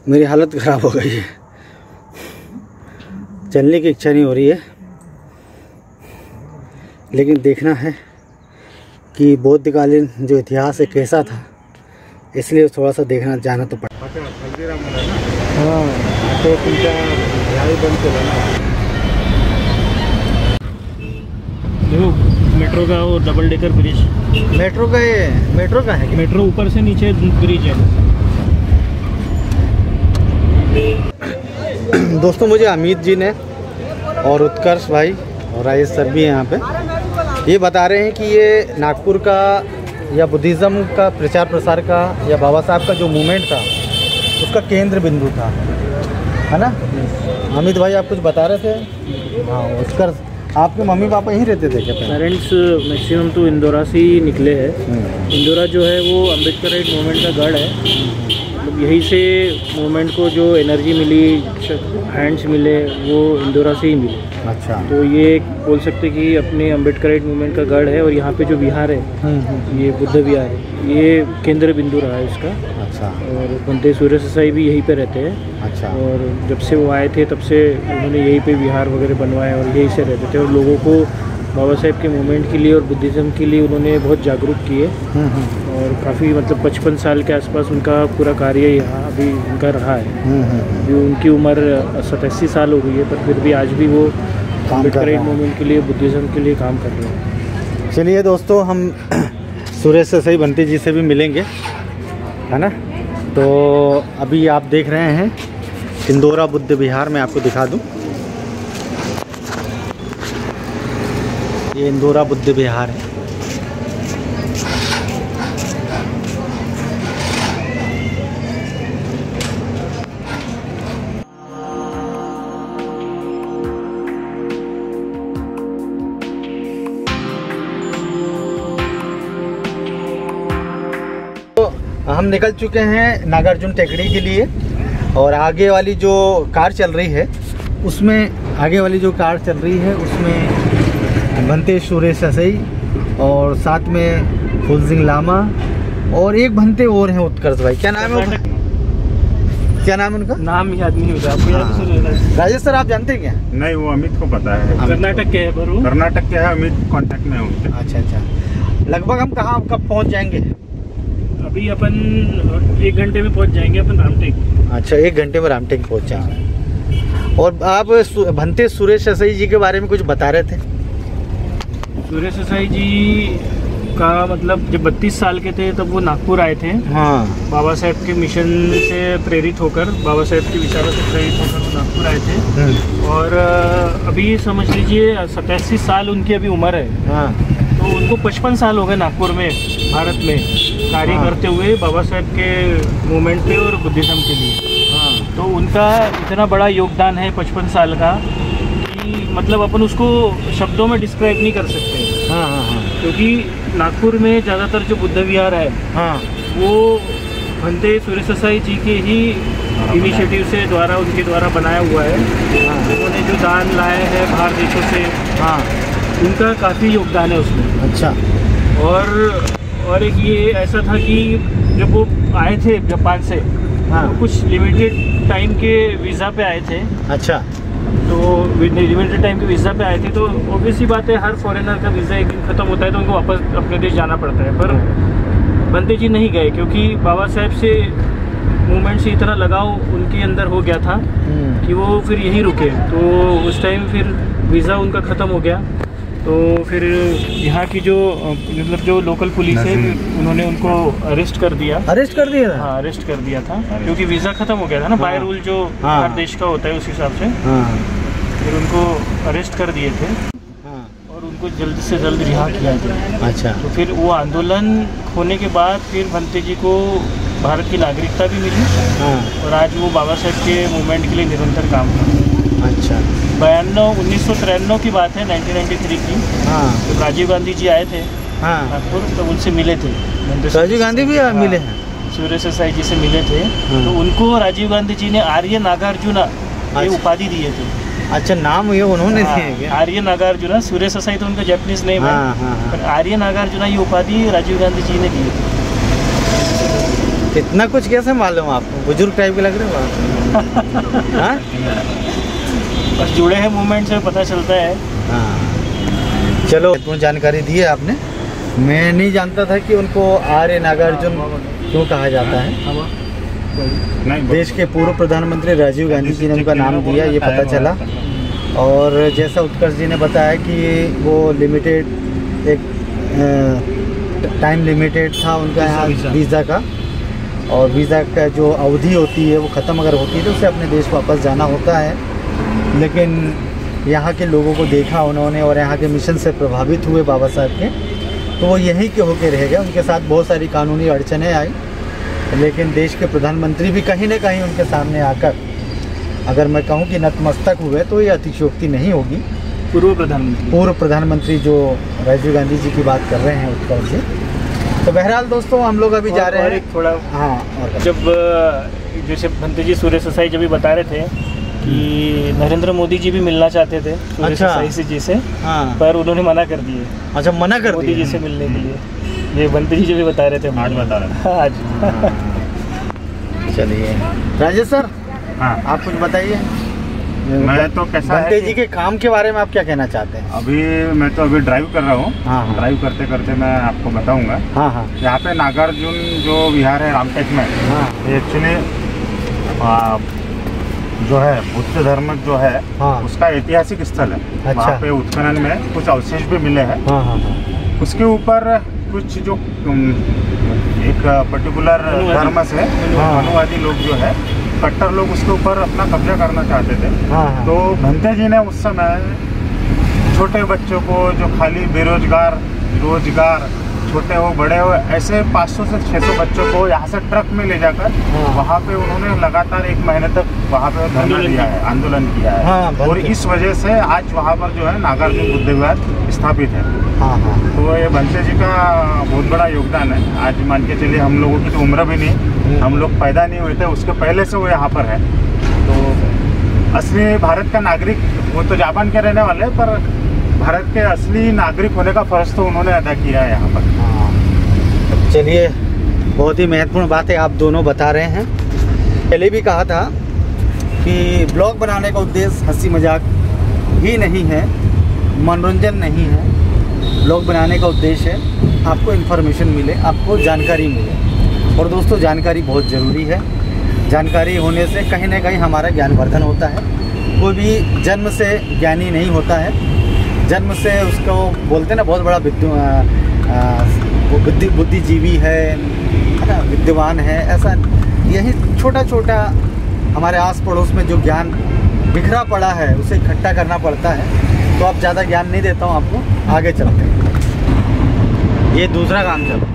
मेरी हालत ख़राब हो गई है, चलने की इच्छा नहीं हो रही है, लेकिन देखना है कि बौद्धकालीन जो इतिहास है कैसा था, इसलिए थोड़ा सा देखना जाना तो पड़ा। हाँ तो देखो मेट्रो का वो डबल डेकर ब्रिज, मेट्रो का है। मेट्रो ऊपर से नीचे ब्रिज है। दोस्तों मुझे अमित जी ने और उत्कर्ष भाई और राजेश सर भी हैं यहाँ पे, ये बता रहे हैं कि ये नागपुर का या बुद्धिज़्म का प्रचार प्रसार का या बाबा साहब का जो मूवमेंट था उसका केंद्र बिंदु था, है ना। अमित भाई आप कुछ बता रहे थे। हाँ उत्कर्ष, आपके मम्मी पापा यहीं रहते थे क्या? पेरेंट्स मैक्सिमम तो इंदौरा से ही निकले हैं। इंदौरा जो है वो अम्बेडकराइट मूवमेंट का गढ़ है, मतलब यहीं से मूवमेंट को जो एनर्जी मिली, हैंड्स मिले, वो इंदौरा से ही मिले। अच्छा, तो ये बोल सकते कि अपने अम्बेडकराइट मूवमेंट का गढ़ है। और यहाँ पे जो विहार है, ये बुद्ध विहार है, ये केंद्र बिंदु रहा है इसका। अच्छा। और बनते सूर्य ससाई भी यहीं पे रहते हैं। अच्छा। और जब से वो आए थे तब से उन्होंने यहीं पे विहार वगैरह बनवाए और यहीं से रहते थे, और लोगों को बाबा साहेब के मूवमेंट के लिए और बुद्धिज़्म के लिए उन्होंने बहुत जागरूक किए। और काफ़ी मतलब 55 साल के आसपास उनका पूरा कार्य यहाँ अभी उनका रहा है। अभी उनकी उम्र 87 साल हो गई है, पर फिर भी आज भी वो अम्बेडकराइट मूवमेंट के लिए, बुद्धिज़्म के लिए काम कर रहे हैं। चलिए दोस्तों, हम सूर्य ससाई बंटी जी से भी मिलेंगे, है ना। तो अभी आप देख रहे हैं इंदौरा बुद्ध विहार, मैं आपको दिखा दूं, ये इंदौरा बुद्ध विहार है। तो हम निकल चुके हैं नागार्जुन टेकड़ी के लिए, और आगे वाली जो कार चल रही है उसमें भंते सूर्य ससाई और साथ में फुलसिंह लामा और एक भंते और हैं उत्कर्ष भाई। क्या नाम है उनका? नाम याद नहीं होता आपको? राजेश सर आप जानते हैं क्या? नहीं, वो अमित को पता है। कर्नाटक के है, कर्नाटक के है, अमित कांटेक्ट में है। अच्छा। लगभग हम कहाँ कब पहुँच जाएंगे? अभी अपन 1 घंटे में पहुँच जाएंगे अपन रामटेक। अच्छा, 1 घंटे में रामटेक पहुँच जाएंगे। और आप भंते सूर्य ससाई जी के बारे में कुछ बता रहे थे। सूर्य ससाई जी का मतलब जब 32 साल के थे तब वो नागपुर आए थे। हाँ। बाबा साहेब के मिशन से प्रेरित होकर, बाबा साहेब के विचारों से प्रेरित होकर वो नागपुर आए थे। और अभी समझ लीजिए 87 साल उनकी अभी उम्र है। हाँ। तो उनको 55 साल हो गए नागपुर में, भारत में कार्य करते हुए बाबा साहेब के मूवमेंट पे और बुद्धिज़्म के लिए। हाँ। तो उनका इतना बड़ा योगदान है 55 साल का कि मतलब अपन उसको शब्दों में डिस्क्राइब नहीं कर सकते। हाँ। क्योंकि नागपुर में ज़्यादातर जो बुद्ध विहार है, हाँ, वो भंते सूर्य ससाई जी के ही इनिशिएटिव से उनके द्वारा बनाया हुआ है। उन्होंने जो दान लाए हैं बाहर देशों से, हाँ, उनका काफ़ी योगदान है उसमें। अच्छा। और एक ये ऐसा था कि जब वो आए थे जापान से, हाँ, तो कुछ लिमिटेड टाइम के वीज़ा पे आए थे। अच्छा। तो लिमिटेड टाइम के वीज़ा पे आए थे, तो ऑब्वियसली बात है हर फॉरेनर का वीज़ा एक दिन ख़त्म होता है तो उनको वापस अपने देश जाना पड़ता है। पर बंते जी नहीं गए, क्योंकि बाबा साहेब से मूवमेंट से इतना लगाव उनके अंदर हो गया था कि वो फिर यहीं रुके। तो उस टाइम फिर वीज़ा उनका ख़त्म हो गया। तो फिर यहाँ की जो मतलब जो लोकल पुलिस है, उन्होंने उनको अरेस्ट कर दिया। हाँ, अरेस्ट कर दिया था, क्योंकि वीज़ा ख़त्म हो गया था ना। बाय रूल जो हर देश का होता है उस हिसाब से। फिर उनको अरेस्ट कर दिए थे और उनको जल्द से जल्द रिहा किया गया। अच्छा। तो फिर वो आंदोलन होने के बाद फिर भंते जी को भारत की नागरिकता भी मिली। और आज वो बाबा साहेब के मूवमेंट के लिए निरंतर काम कर रहे हैं। अच्छा। 1993 की बात है, 1993 की। तो राजीव गांधी जी आए थे नागपुर, तो उनसे मिले थे। राजीव गांधी भी मिले हैं, सूर्य ससाई जी से मिले थे। तो उनको राजीव गांधी जी ने आर्य नागार्जुना ये उपाधि दिए थे। अच्छा, नाम ये उन्होंने दिए क्या? आर्य नागार्जुना। सूर्य ससाई तो उनका जैपनीज नेम है, पर आर्य नागार्जुना ये उपाधि राजीव गांधी जी ने दी थी। इतना कुछ कैसे मालूम आपको? बुजुर्ग टाइप के लग रहे हो आप। हाँ? बस जुड़े हैं मूवमेंट से, पता चलता है। हाँ, चलो महत्वपूर्ण जानकारी दी है आपने। मैं नहीं जानता था कि उनको आर्य नागार्जुन क्यों कहा जाता है। देश के पूर्व प्रधानमंत्री राजीव गांधी जी ने उनका नाम दिया, ये पता चला। और जैसा उत्कर्ष जी ने बताया कि वो लिमिटेड एक टाइम लिमिटेड था उनका यहाँ वीज़ा का, और वीज़ा का जो अवधि होती है वो ख़त्म अगर होती है तो उसे अपने देश वापस जाना होता है। लेकिन यहाँ के लोगों को देखा उन्होंने और यहाँ के मिशन से प्रभावित हुए बाबा साहब के, तो वो यहीं के होके रह गए। उनके साथ बहुत सारी कानूनी अड़चनें आई, लेकिन देश के प्रधानमंत्री भी कहीं न कहीं उनके सामने आकर, अगर मैं कहूँ कि नतमस्तक हुए तो ये अतिशयोक्ति नहीं होगी। पूर्व प्रधानमंत्री जो राजीव गांधी जी की बात कर रहे हैं उत्कर्ष जी। तो बहरहाल दोस्तों, हम लोग अभी जा रहे हैं थोड़ा। हाँ, और जब जैसे भंते जी सूर्य ससाई जब भी बता रहे थे कि नरेंद्र मोदी जी भी मिलना चाहते थे सूर्य ससाई जी से, हाँ, पर उन्होंने मना कर दिए। अच्छा, मना कर मोदी जी से मिलने के लिए। ये भंते जी जो भी बता रहे थे, आज बता रहे थे आज। चलिए राजेश सर, हाँ, आप कुछ बताइए। मैं तो कैसा है भंते जी के काम के बारे में आप क्या कहना चाहते हैं? अभी मैं तो अभी ड्राइव कर रहा हूँ। हाँ। ड्राइव करते करते मैं आपको बताऊंगा। हाँ हाँ यहाँ पे नागार्जुन जो विहार है रामटेक में, हाँ एक्चुअली जो है बुद्ध धर्म जो है, हाँ, उसका ऐतिहासिक स्थल है। अच्छा। वहाँ पे उत्खनन में कुछ अवशेष भी मिले हैं। हाँ हाँ हाँ, उसके ऊपर कुछ जो एक पर्टिकुलर धर्म से मनुवादी लोग जो है, कट्टर लोग, उसके ऊपर अपना कब्जा करना चाहते थे। हाँ हाँ, तो भंते जी ने उस समय छोटे बच्चों को जो खाली बेरोजगार, रोजगार, छोटे हो बड़े हो, ऐसे 500 से 600 बच्चों को यहाँ से ट्रक में ले जाकर वहाँ पे उन्होंने लगातार 1 महीने तक वहाँ पे धरना दिया है, आंदोलन किया है। हाँ, और इस वजह से आज वहाँ पर जो है नागार्जुन बुद्ध विहार स्थापित है। हाँ हाँ, तो ये भंते जी का बहुत बड़ा योगदान है। आज मान के चलिए हम लोगों की तो उम्र भी नहीं, हम लोग पैदा नहीं हुए थे उसके पहले से वो यहाँ पर है। तो असली भारत का नागरिक, वो तो जापान के रहने वाले, पर भारत के असली नागरिक होने का फर्ज तो उन्होंने अदा किया है यहाँ पर। हाँ, चलिए, बहुत ही महत्वपूर्ण बातें आप दोनों बता रहे हैं। पहले भी कहा था कि ब्लॉग बनाने का उद्देश्य हंसी मजाक ही नहीं है, मनोरंजन नहीं है। ब्लॉग बनाने का उद्देश्य है आपको इन्फॉर्मेशन मिले, आपको जानकारी मिले। और दोस्तों, जानकारी बहुत ज़रूरी है। जानकारी होने से कहीं ना कहीं हमारा ज्ञानवर्धन होता है। कोई भी जन्म से ज्ञानी नहीं होता है। जन्म से उसको बोलते हैं ना, बहुत बड़ा बुद्धिजीवी है ना, विद्वान है, ऐसा यही छोटा छोटा हमारे आस पड़ोस में जो ज्ञान बिखरा पड़ा है उसे इकट्ठा करना पड़ता है। तो अब ज़्यादा ज्ञान नहीं देता हूँ आपको, आगे चलते हैं। ये दूसरा काम चलो।